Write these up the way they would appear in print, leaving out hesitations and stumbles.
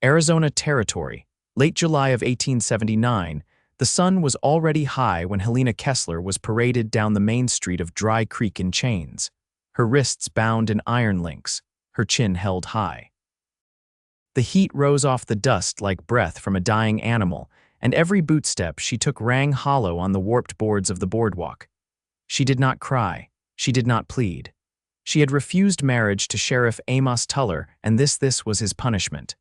Arizona Territory, late July of 1879, the sun was already high when Helena Kessler was paraded down the main street of Dry Creek in chains, her wrists bound in iron links, her chin held high. The heat rose off the dust like breath from a dying animal, and every bootstep she took rang hollow on the warped boards of the boardwalk. She did not cry. She did not plead. She had refused marriage to Sheriff Amos Tuller, and this was his punishment.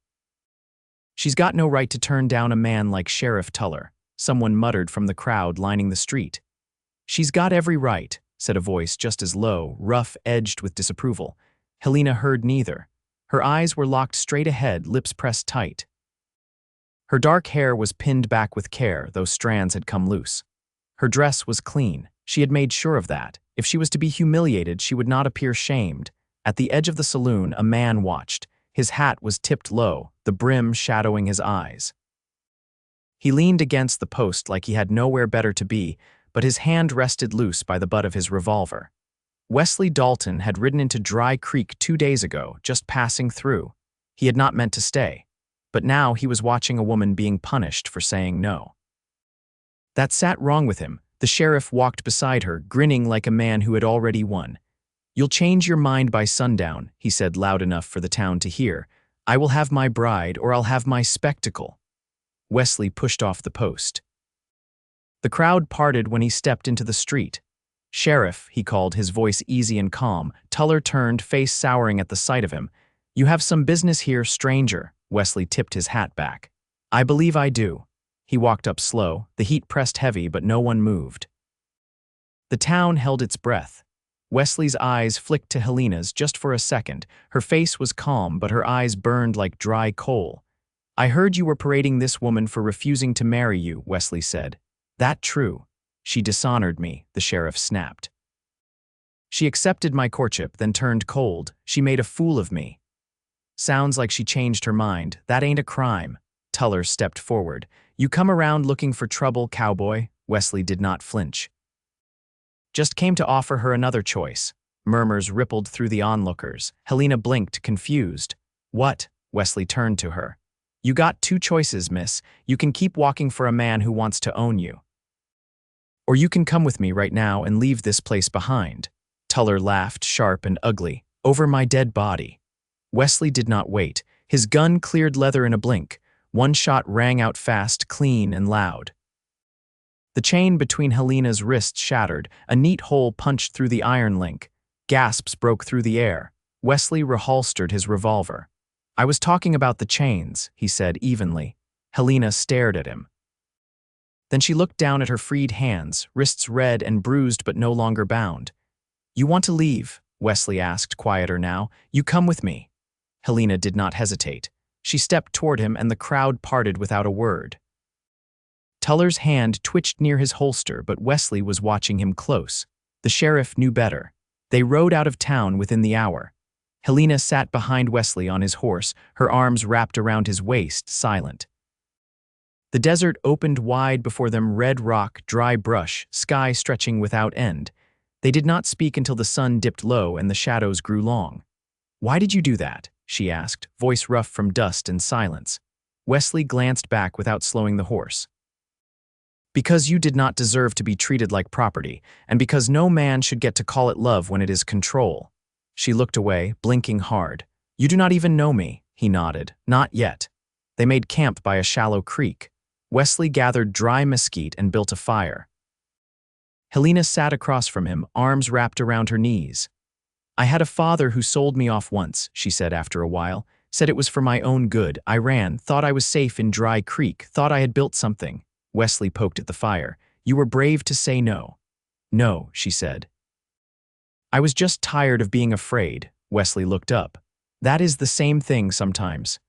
"She's got no right to turn down a man like Sheriff Tuller," someone muttered from the crowd lining the street. "She's got every right," said a voice just as low, rough, edged with disapproval. Helena heard neither. Her eyes were locked straight ahead, lips pressed tight. Her dark hair was pinned back with care, though strands had come loose. Her dress was clean. She had made sure of that. If she was to be humiliated, she would not appear shamed. At the edge of the saloon, a man watched. His hat was tipped low, the brim shadowing his eyes. He leaned against the post like he had nowhere better to be, but his hand rested loose by the butt of his revolver. Wesley Dalton had ridden into Dry Creek 2 days ago, just passing through. He had not meant to stay, but now he was watching a woman being punished for saying no. That sat wrong with him. The sheriff walked beside her, grinning like a man who had already won. "You'll change your mind by sundown," he said loud enough for the town to hear. "I will have my bride, or I'll have my spectacle." Wesley pushed off the post. The crowd parted when he stepped into the street. "Sheriff," he called, his voice easy and calm. Tuller turned, face souring at the sight of him. "You have some business here, stranger." Wesley tipped his hat back. "I believe I do." He walked up slow. The heat pressed heavy, but no one moved. The town held its breath. Wesley's eyes flicked to Helena's just for a second. Her face was calm, but her eyes burned like dry coal. "I heard you were parading this woman for refusing to marry you," Wesley said. "That true?" "She dishonored me," the sheriff snapped. "She accepted my courtship, then turned cold. She made a fool of me." "Sounds like she changed her mind. That ain't a crime." Tuller stepped forward. "You come around looking for trouble, cowboy?" Wesley did not flinch. "Just came to offer her another choice." Murmurs rippled through the onlookers. Helena blinked, confused. "What?" Wesley turned to her. "You got 2 choices, miss. You can keep walking for a man who wants to own you. Or you can come with me right now and leave this place behind." Tuller laughed, sharp and ugly. "Over my dead body." Wesley did not wait. His gun cleared leather in a blink. One shot rang out fast, clean and loud. The chain between Helena's wrists shattered. A neat hole punched through the iron link. Gasps broke through the air. Wesley reholstered his revolver. "I was talking about the chains," he said evenly. Helena stared at him. Then she looked down at her freed hands, wrists red and bruised but no longer bound. "You want to leave?" Wesley asked, quieter now. "You come with me." Helena did not hesitate. She stepped toward him and the crowd parted without a word. Tuller's hand twitched near his holster, but Wesley was watching him close. The sheriff knew better. They rode out of town within the hour. Helena sat behind Wesley on his horse, her arms wrapped around his waist, silent. The desert opened wide before them, red rock, dry brush, sky stretching without end. They did not speak until the sun dipped low and the shadows grew long. "Why did you do that?" she asked, voice rough from dust and silence. Wesley glanced back without slowing the horse. "Because you did not deserve to be treated like property, and because no man should get to call it love when it is control." She looked away, blinking hard. "You do not even know me," he nodded. "Not yet." They made camp by a shallow creek. Wesley gathered dry mesquite and built a fire. Helena sat across from him, arms wrapped around her knees. "I had a father who sold me off once," she said after a while. "Said it was for my own good. I ran, thought I was safe in Dry Creek, thought I had built something." Wesley poked at the fire. "You were brave to say no." "No," she said. "I was just tired of being afraid." Wesley looked up. "That is the same thing sometimes."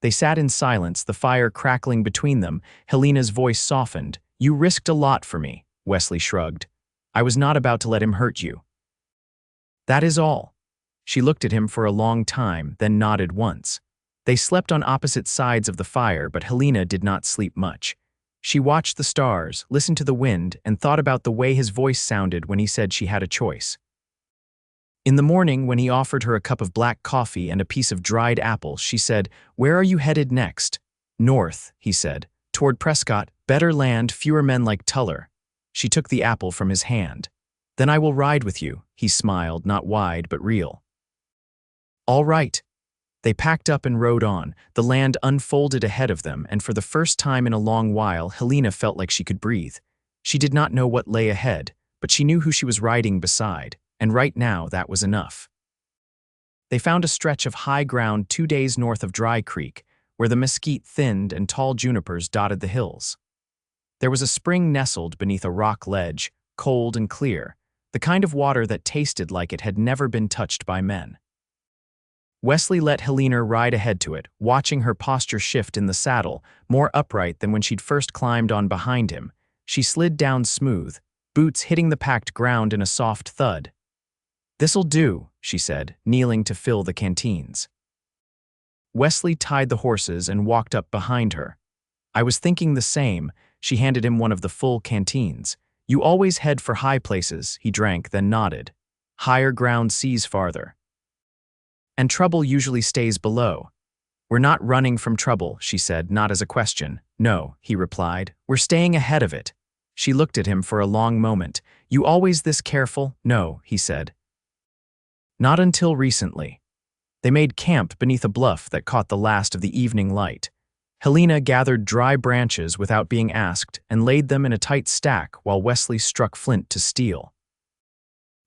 They sat in silence, the fire crackling between them. Helena's voice softened. "You risked a lot for me." Wesley shrugged. "I was not about to let him hurt you." "That is all." She looked at him for a long time, then nodded once. They slept on opposite sides of the fire, but Helena did not sleep much. She watched the stars, listened to the wind, and thought about the way his voice sounded when he said she had a choice. In the morning, when he offered her a cup of black coffee and a piece of dried apple, she said, "Where are you headed next?" "North," he said. "Toward Prescott, better land, fewer men like Tuller." She took the apple from his hand. "Then I will ride with you," he smiled, not wide but real. "All right." They packed up and rode on. The land unfolded ahead of them, and for the first time in a long while, Helena felt like she could breathe. She did not know what lay ahead, but she knew who she was riding beside, and right now that was enough. They found a stretch of high ground 2 days north of Dry Creek, where the mesquite thinned and tall junipers dotted the hills. There was a spring nestled beneath a rock ledge, cold and clear, the kind of water that tasted like it had never been touched by men. Wesley let Helena ride ahead to it, watching her posture shift in the saddle, more upright than when she'd first climbed on behind him. She slid down smooth, boots hitting the packed ground in a soft thud. "This'll do," she said, kneeling to fill the canteens. Wesley tied the horses and walked up behind her. "I was thinking the same." She handed him one of the full canteens. "You always head for high places," he drank, then nodded. "Higher ground sees farther. And trouble usually stays below." "We're not running from trouble," she said, not as a question. "No," he replied. "We're staying ahead of it." She looked at him for a long moment. "You always this careful?" "No," he said. "Not until recently." They made camp beneath a bluff that caught the last of the evening light. Helena gathered dry branches without being asked and laid them in a tight stack while Wesley struck flint to steel.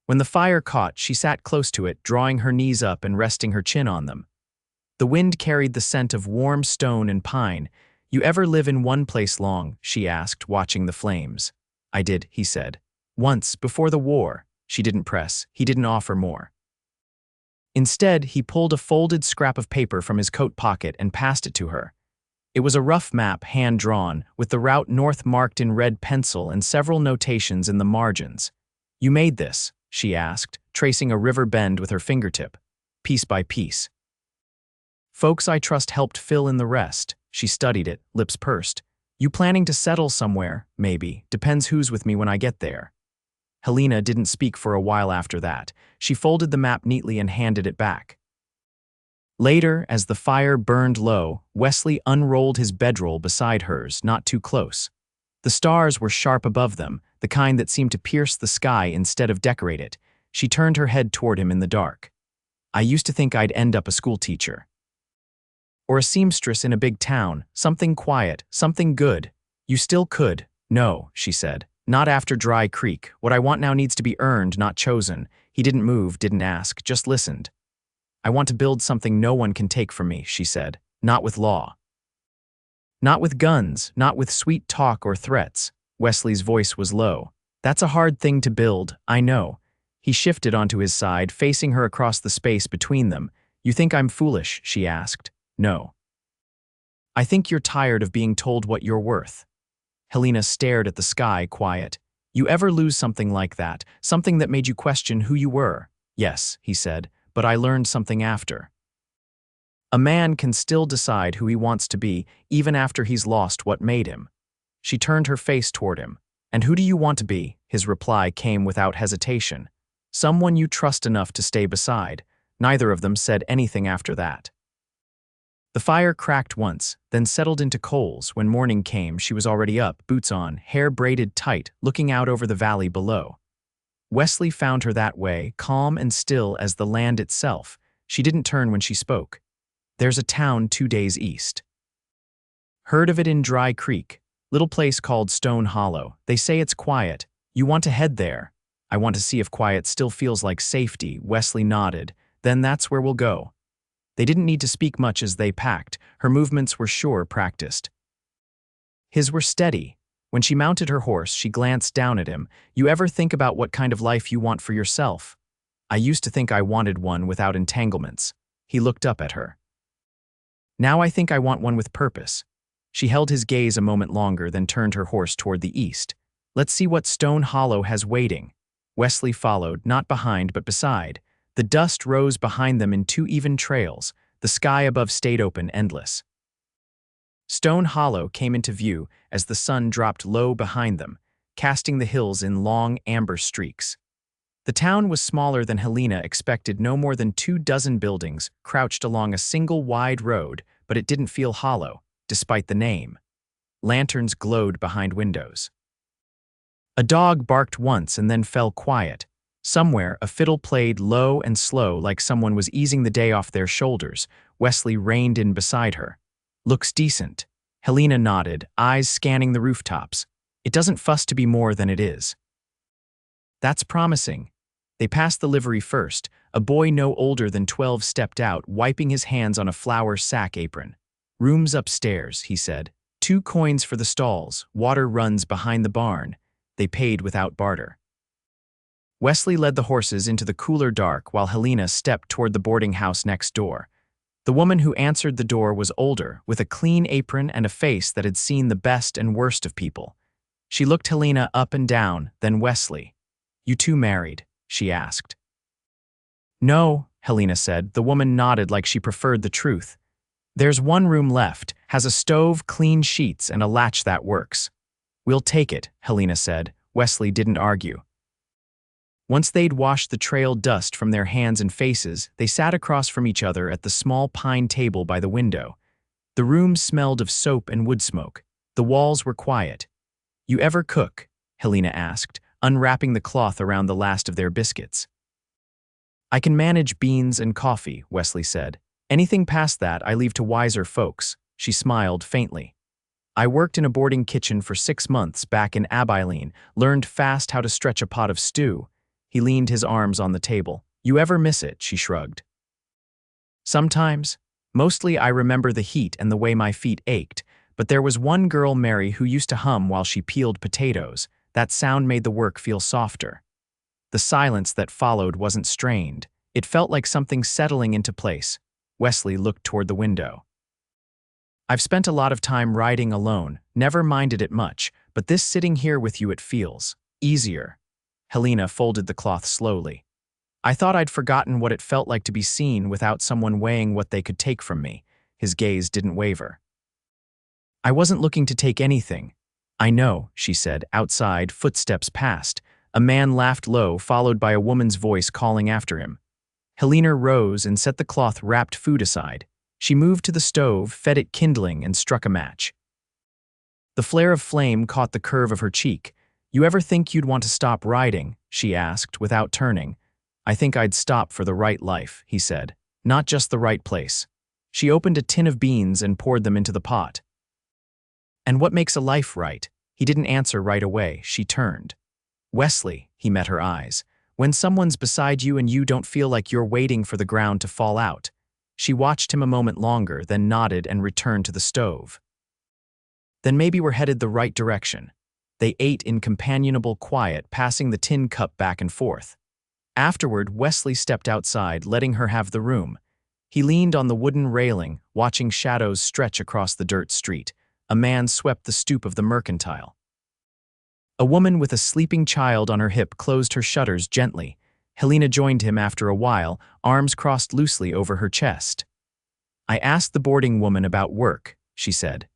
When the fire caught, she sat close to it, drawing her knees up and resting her chin on them. The wind carried the scent of warm stone and pine. "You ever live in one place long?" she asked, watching the flames. "I did," he said. "Once, before the war." She didn't press. He didn't offer more. Instead, he pulled a folded scrap of paper from his coat pocket and passed it to her. It was a rough map, hand-drawn, with the route north marked in red pencil and several notations in the margins. "You made this?" she asked, tracing a river bend with her fingertip, piece by piece. "Folks I trust helped fill in the rest." She studied it, lips pursed. "You planning to settle somewhere? Maybe. Depends who's with me when I get there." Helena didn't speak for a while after that. She folded the map neatly and handed it back. Later, as the fire burned low, Wesley unrolled his bedroll beside hers, not too close. The stars were sharp above them, the kind that seemed to pierce the sky instead of decorate it. She turned her head toward him in the dark. "I used to think I'd end up a schoolteacher. Or a seamstress in a big town, something quiet, something good." "You still could." "No," she said. "Not after Dry Creek. What I want now needs to be earned, not chosen." He didn't move, didn't ask, just listened. "I want to build something no one can take from me," she said. "Not with law. Not with guns, not with sweet talk or threats." Wesley's voice was low. "That's a hard thing to build, I know." He shifted onto his side, facing her across the space between them. "You think I'm foolish?" she asked. "No. I think you're tired of being told what you're worth." Helena stared at the sky, quiet. "You ever lose something like that, something that made you question who you were?" "Yes," he said, "but I learned something after. A man can still decide who he wants to be, even after he's lost what made him." She turned her face toward him. "And who do you want to be?" His reply came without hesitation. "Someone you trust enough to stay beside." Neither of them said anything after that. The fire cracked once, then settled into coals. When morning came, she was already up, boots on, hair braided tight, looking out over the valley below. Wesley found her that way, calm and still as the land itself. She didn't turn when she spoke. "There's a town 2 days east. Heard of it in Dry Creek. Little place called Stone Hollow. They say it's quiet. You want to head there?" "I want to see if quiet still feels like safety." Wesley nodded. "Then that's where we'll go." They didn't need to speak much as they packed. Her movements were sure, practiced. His were steady. When she mounted her horse, she glanced down at him. "You ever think about what kind of life you want for yourself?" "I used to think I wanted one without entanglements." He looked up at her. "Now I think I want one with purpose." She held his gaze a moment longer, then turned her horse toward the east. "Let's see what Stone Hollow has waiting." Wesley followed, not behind but beside. The dust rose behind them in 2 even trails. The sky above stayed open, endless. Stone Hollow came into view as the sun dropped low behind them, casting the hills in long amber streaks. The town was smaller than Helena expected. No more than 24 buildings crouched along a single wide road, but it didn't feel hollow, despite the name. Lanterns glowed behind windows. A dog barked once and then fell quiet. Somewhere, a fiddle played low and slow like someone was easing the day off their shoulders. Wesley reined in beside her. "Looks decent." Helena nodded, eyes scanning the rooftops. "It doesn't fuss to be more than it is." "That's promising." They passed the livery first. A boy no older than 12 stepped out, wiping his hands on a flour sack apron. "Rooms upstairs," he said. "2 coins for the stalls. Water runs behind the barn." They paid without barter. Wesley led the horses into the cooler dark while Helena stepped toward the boarding house next door. The woman who answered the door was older, with a clean apron and a face that had seen the best and worst of people. She looked Helena up and down, then Wesley. "You two married?" she asked. "No," Helena said. The woman nodded like she preferred the truth. "There's 1 room left, has a stove, clean sheets, and a latch that works." "We'll take it," Helena said. Wesley didn't argue. Once they'd washed the trailed dust from their hands and faces, they sat across from each other at the small pine table by the window. The room smelled of soap and wood smoke. The walls were quiet. "You ever cook?" Helena asked, unwrapping the cloth around the last of their biscuits. "I can manage beans and coffee," Wesley said. "Anything past that I leave to wiser folks." She smiled faintly. "I worked in a boarding kitchen for 6 months back in Abilene, learned fast how to stretch a pot of stew." He leaned his arms on the table. "You ever miss it?" She shrugged. "Sometimes. Mostly I remember the heat and the way my feet ached, but there was one girl, Mary, who used to hum while she peeled potatoes. That sound made the work feel softer." The silence that followed wasn't strained. It felt like something settling into place. Wesley looked toward the window. "I've spent a lot of time riding alone, never minded it much, but this sitting here with you, it feels easier." Helena folded the cloth slowly. "I thought I'd forgotten what it felt like to be seen without someone weighing what they could take from me." His gaze didn't waver. "I wasn't looking to take anything." "I know," she said. Outside, footsteps passed. A man laughed low, followed by a woman's voice calling after him. Helena rose and set the cloth-wrapped food aside. She moved to the stove, fed it kindling, and struck a match. The flare of flame caught the curve of her cheek. "You ever think you'd want to stop riding?" she asked, without turning. "I think I'd stop for the right life," he said. "Not just the right place." She opened a tin of beans and poured them into the pot. "And what makes a life right?" He didn't answer right away. She turned. "Wesley," he met her eyes. "When someone's beside you and you don't feel like you're waiting for the ground to fall out." She watched him a moment longer, then nodded and returned to the stove. "Then maybe we're headed the right direction." They ate in companionable quiet, passing the tin cup back and forth. Afterward, Wesley stepped outside, letting her have the room. He leaned on the wooden railing, watching shadows stretch across the dirt street. A man swept the stoop of the mercantile. A woman with a sleeping child on her hip closed her shutters gently. Helena joined him after a while, arms crossed loosely over her chest. "I asked the boarding woman about work," she said.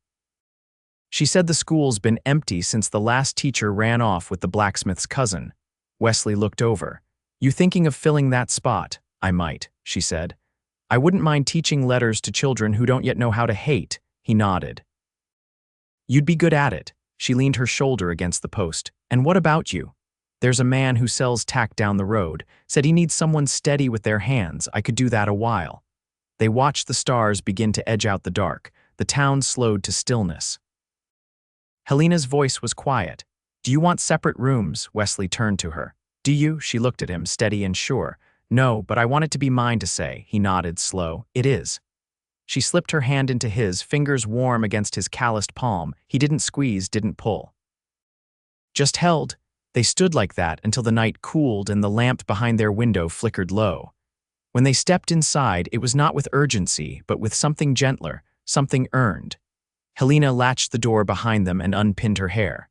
"She said the school's been empty since the last teacher ran off with the blacksmith's cousin." Wesley looked over. "You thinking of filling that spot?" "I might," she said. "I wouldn't mind teaching letters to children who don't yet know how to hate." He nodded. "You'd be good at it." She leaned her shoulder against the post. "And what about you?" "There's a man who sells tack down the road. Said he needs someone steady with their hands. I could do that a while." They watched the stars begin to edge out the dark. The town slowed to stillness. Helena's voice was quiet. "Do you want separate rooms?" Wesley turned to her. "Do you?" She looked at him, steady and sure. "No, but I want it to be mine to say." He nodded, slow. "It is." She slipped her hand into his, fingers warm against his calloused palm. He didn't squeeze, didn't pull. Just held. They stood like that until the night cooled and the lamp behind their window flickered low. When they stepped inside, it was not with urgency, but with something gentler, something earned. Helena latched the door behind them and unpinned her hair.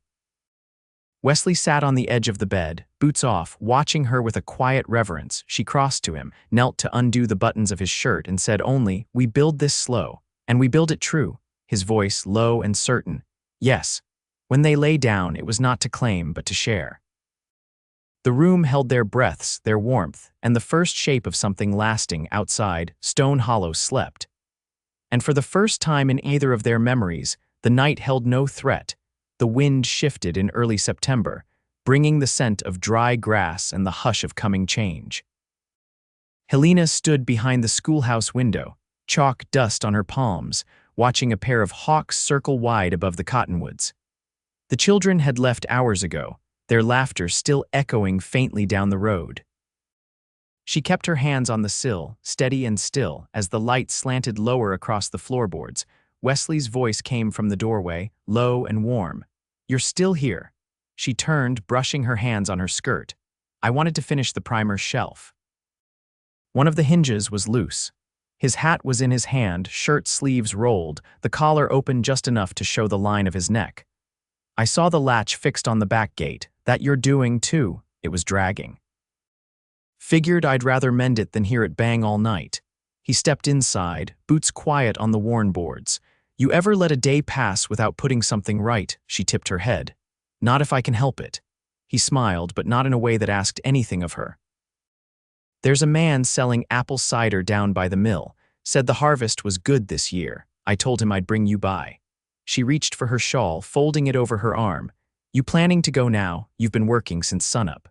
Wesley sat on the edge of the bed, boots off, watching her with a quiet reverence. She crossed to him, knelt to undo the buttons of his shirt, and said only, "We build this slow, and we build it true." His voice low and certain. "Yes." When they lay down, it was not to claim, but to share. The room held their breaths, their warmth, and the first shape of something lasting outside. Stone Hollow slept. And for the first time in either of their memories, the night held no threat. The wind shifted in early September, bringing the scent of dry grass and the hush of coming change. Helena stood behind the schoolhouse window, chalk dust on her palms, watching a pair of hawks circle wide above the cottonwoods. The children had left hours ago, their laughter still echoing faintly down the road. She kept her hands on the sill, steady and still, as the light slanted lower across the floorboards. Wesley's voice came from the doorway, low and warm. "You're still here." She turned, brushing her hands on her skirt. "I wanted to finish the primer shelf." One of the hinges was loose. His hat was in his hand, shirt sleeves rolled, the collar open just enough to show the line of his neck. "I saw the latch fixed on the back gate. That you're doing, too." It was dragging. "Figured I'd rather mend it than hear it bang all night." He stepped inside, boots quiet on the worn boards. "You ever let a day pass without putting something right?" She tipped her head. "Not if I can help it." He smiled, but not in a way that asked anything of her. "There's a man selling apple cider down by the mill. Said the harvest was good this year. I told him I'd bring you by." She reached for her shawl, folding it over her arm. "You planning to go now? You've been working since sunup."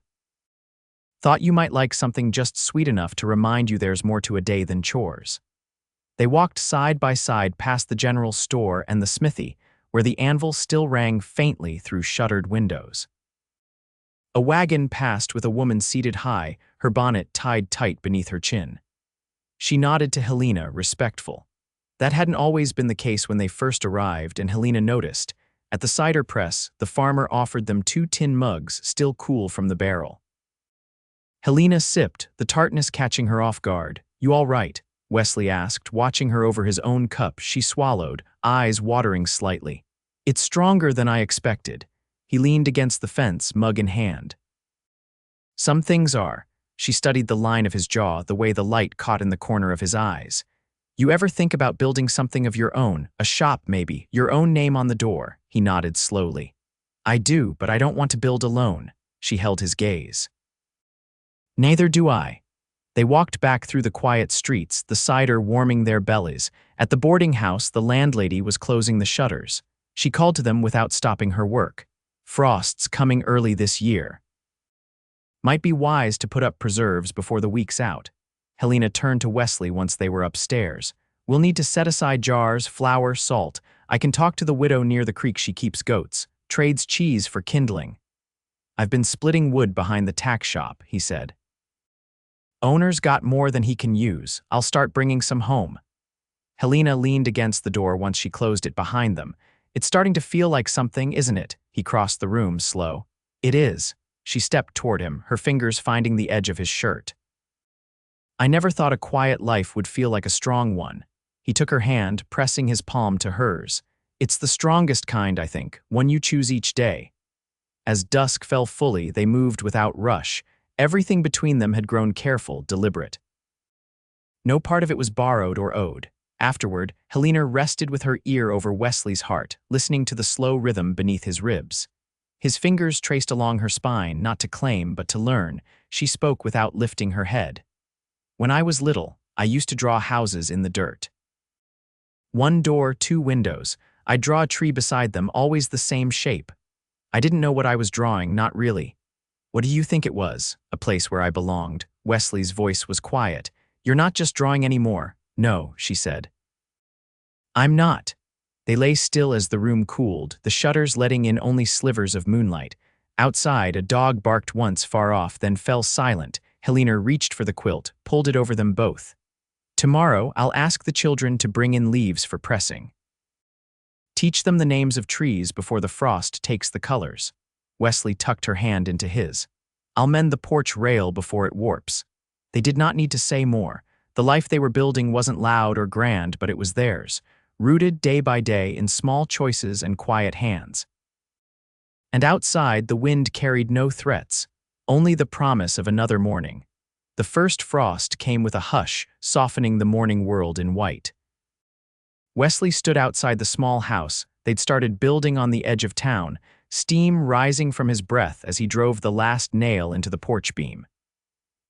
"Thought you might like something just sweet enough to remind you there's more to a day than chores." They walked side by side past the general store and the smithy, where the anvil still rang faintly through shuttered windows. A wagon passed with a woman seated high, her bonnet tied tight beneath her chin. She nodded to Helena, respectful. That hadn't always been the case when they first arrived, and Helena noticed. At the cider press, the farmer offered them 2 tin mugs, still cool from the barrel. Helena sipped, the tartness catching her off guard. "You all right?" Wesley asked, watching her over his own cup. She swallowed, eyes watering slightly. "It's stronger than I expected." He leaned against the fence, mug in hand. "Some things are." She studied the line of his jaw, the way the light caught in the corner of his eyes. "You ever think about building something of your own? A shop, maybe, your own name on the door?" He nodded slowly. "I do, but I don't want to build alone." She held his gaze. "Neither do I." They walked back through the quiet streets, the cider warming their bellies. At the boarding house, the landlady was closing the shutters. She called to them without stopping her work. "Frost's coming early this year. Might be wise to put up preserves before the week's out." Helena turned to Wesley once they were upstairs. "We'll need to set aside jars, flour, salt. I can talk to the widow near the creek. She keeps goats. Trades cheese for kindling." "I've been splitting wood behind the tack shop," he said. "Owner's got more than he can use. I'll start bringing some home." Helena leaned against the door once she closed it behind them. "It's starting to feel like something, isn't it?" He crossed the room, slow. "It is." She stepped toward him, her fingers finding the edge of his shirt. "I never thought a quiet life would feel like a strong one." He took her hand, pressing his palm to hers. "It's the strongest kind, I think, one you choose each day." As dusk fell fully, they moved without rush. Everything between them had grown careful, deliberate. No part of it was borrowed or owed. Afterward, Helena rested with her ear over Wesley's heart, listening to the slow rhythm beneath his ribs. His fingers traced along her spine, not to claim, but to learn. She spoke without lifting her head. "When I was little, I used to draw houses in the dirt. 1 door, 2 windows. I'd draw a tree beside them, always the same shape. I didn't know what I was drawing, not really." "What do you think it was?" "A place where I belonged." Wesley's voice was quiet. "You're not just drawing anymore." "No," she said. "I'm not." They lay still as the room cooled, the shutters letting in only slivers of moonlight. Outside, a dog barked once far off, then fell silent. Helena reached for the quilt, pulled it over them both. "Tomorrow, I'll ask the children to bring in leaves for pressing. Teach them the names of trees before the frost takes the colors." Wesley tucked her hand into his. "I'll mend the porch rail before it warps." They did not need to say more. The life they were building wasn't loud or grand, but it was theirs, rooted day by day in small choices and quiet hands. And outside, the wind carried no threats, only the promise of another morning. The first frost came with a hush, softening the morning world in white. Wesley stood outside the small house they'd started building on the edge of town, steam rising from his breath as he drove the last nail into the porch beam.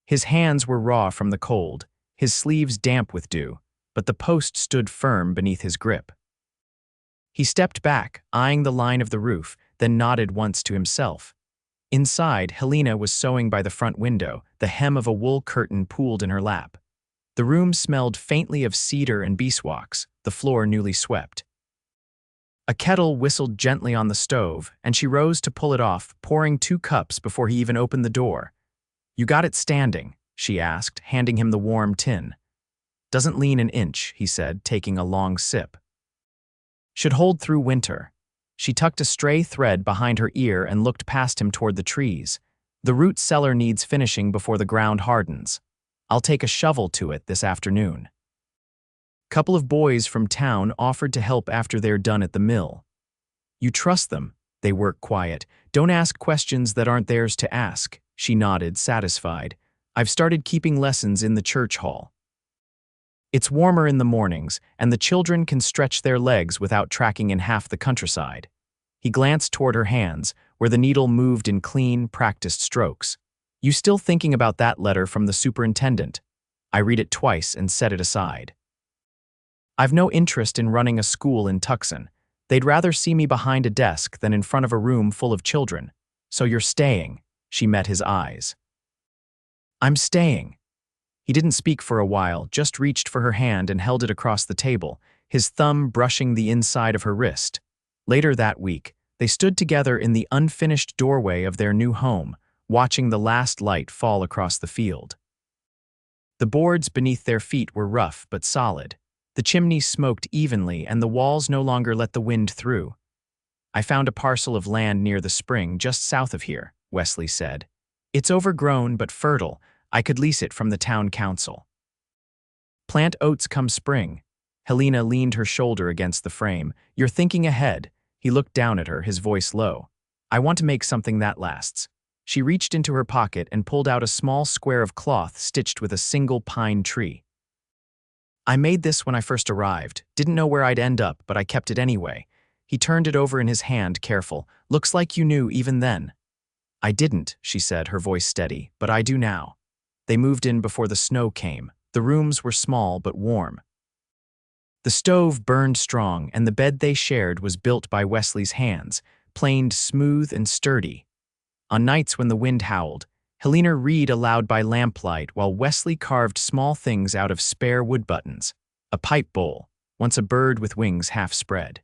His hands were raw from the cold, his sleeves damp with dew, but the post stood firm beneath his grip. He stepped back, eyeing the line of the roof, then nodded once to himself. Inside, Helena was sewing by the front window, the hem of a wool curtain pooled in her lap. The room smelled faintly of cedar and beeswax, the floor newly swept. A kettle whistled gently on the stove, and she rose to pull it off, pouring 2 cups before he even opened the door. "You got it standing?" she asked, handing him the warm tin. "Doesn't lean an inch," he said, taking a long sip. "Should hold through winter." She tucked a stray thread behind her ear and looked past him toward the trees. "The root cellar needs finishing before the ground hardens. I'll take a shovel to it this afternoon." Couple of boys from town offered to help after they're done at the mill. "You trust them? They work quiet. Don't ask questions that aren't theirs to ask." She nodded, satisfied. "I've started keeping lessons in the church hall. It's warmer in the mornings, and the children can stretch their legs without tracking in half the countryside." He glanced toward her hands, where the needle moved in clean, practiced strokes. "You still thinking about that letter from the superintendent?" "I read it twice and set it aside. I've no interest in running a school in Tucson. They'd rather see me behind a desk than in front of a room full of children. So you're staying." She met his eyes. "I'm staying." He didn't speak for a while, just reached for her hand and held it across the table, his thumb brushing the inside of her wrist. Later that week, they stood together in the unfinished doorway of their new home, watching the last light fall across the field. The boards beneath their feet were rough but solid. The chimney smoked evenly and the walls no longer let the wind through. "I found a parcel of land near the spring just south of here," Wesley said. "It's overgrown but fertile. I could lease it from the town council. Plant oats come spring." Helena leaned her shoulder against the frame. "You're thinking ahead." He looked down at her, his voice low. "I want to make something that lasts." She reached into her pocket and pulled out a small square of cloth stitched with a single pine tree. "I made this when I first arrived. Didn't know where I'd end up, but I kept it anyway." He turned it over in his hand, careful. "Looks like you knew even then." "I didn't," she said, her voice steady, "but I do now." They moved in before the snow came. The rooms were small but warm. The stove burned strong, and the bed they shared was built by Wesley's hands, planed smooth and sturdy. On nights when the wind howled, Helena read aloud by lamplight while Wesley carved small things out of spare wood buttons. A pipe bowl, once a bird with wings half spread.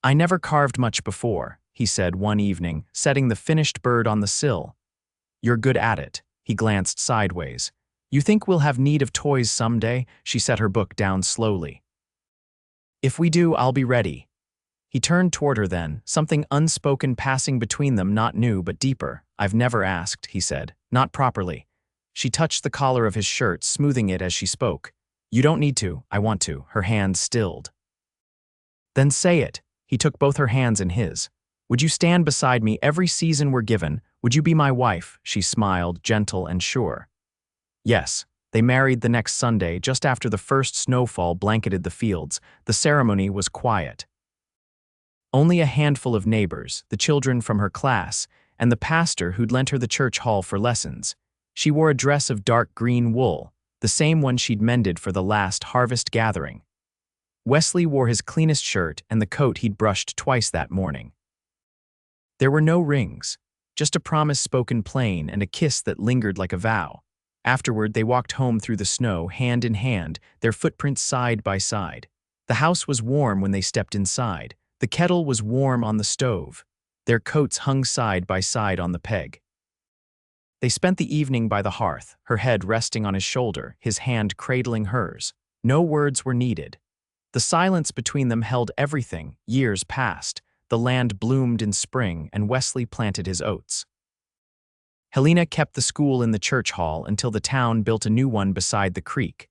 "I never carved much before," he said one evening, setting the finished bird on the sill. "You're good at it." He glanced sideways. "You think we'll have need of toys someday?" She set her book down slowly. "If we do, I'll be ready." He turned toward her then, something unspoken passing between them, not new but deeper. "I've never asked," he said. "Not properly." She touched the collar of his shirt, smoothing it as she spoke. "You don't need to. I want to." Her hand stilled. "Then say it." He took both her hands in his. "Would you stand beside me every season we're given? Would you be my wife?" She smiled, gentle and sure. Yes. They married the next Sunday, just after the first snowfall blanketed the fields. The ceremony was quiet. Only a handful of neighbors, the children from her class, and the pastor who'd lent her the church hall for lessons. She wore a dress of dark green wool, the same one she'd mended for the last harvest gathering. Wesley wore his cleanest shirt and the coat he'd brushed twice that morning. There were no rings, just a promise spoken plain and a kiss that lingered like a vow. Afterward, they walked home through the snow, hand in hand, their footprints side by side. The house was warm when they stepped inside. The kettle was warm on the stove. Their coats hung side by side on the peg. They spent the evening by the hearth, her head resting on his shoulder, his hand cradling hers. No words were needed. The silence between them held everything. Years passed. The land bloomed in spring, and Wesley planted his oats. Helena kept the school in the church hall until the town built a new one beside the creek.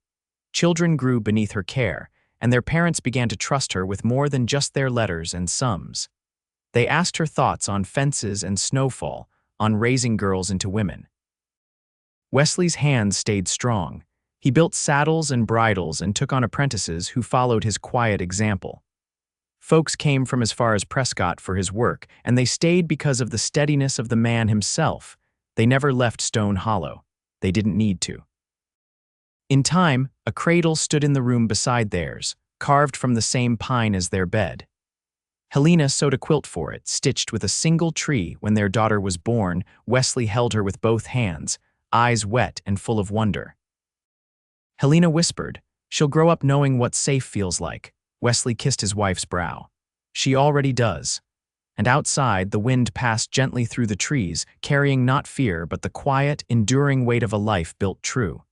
Children grew beneath her care, and their parents began to trust her with more than just their letters and sums. They asked her thoughts on fences and snowfall, on raising girls into women. Wesley's hands stayed strong. He built saddles and bridles and took on apprentices who followed his quiet example. Folks came from as far as Prescott for his work, and they stayed because of the steadiness of the man himself. They never left Stone Hollow. They didn't need to. In time, a cradle stood in the room beside theirs, carved from the same pine as their bed. Helena sewed a quilt for it, stitched with a single tree. When their daughter was born, Wesley held her with both hands, eyes wet and full of wonder. Helena whispered, "She'll grow up knowing what safe feels like." Wesley kissed his wife's brow. "She already does." And outside, the wind passed gently through the trees, carrying not fear but the quiet, enduring weight of a life built true.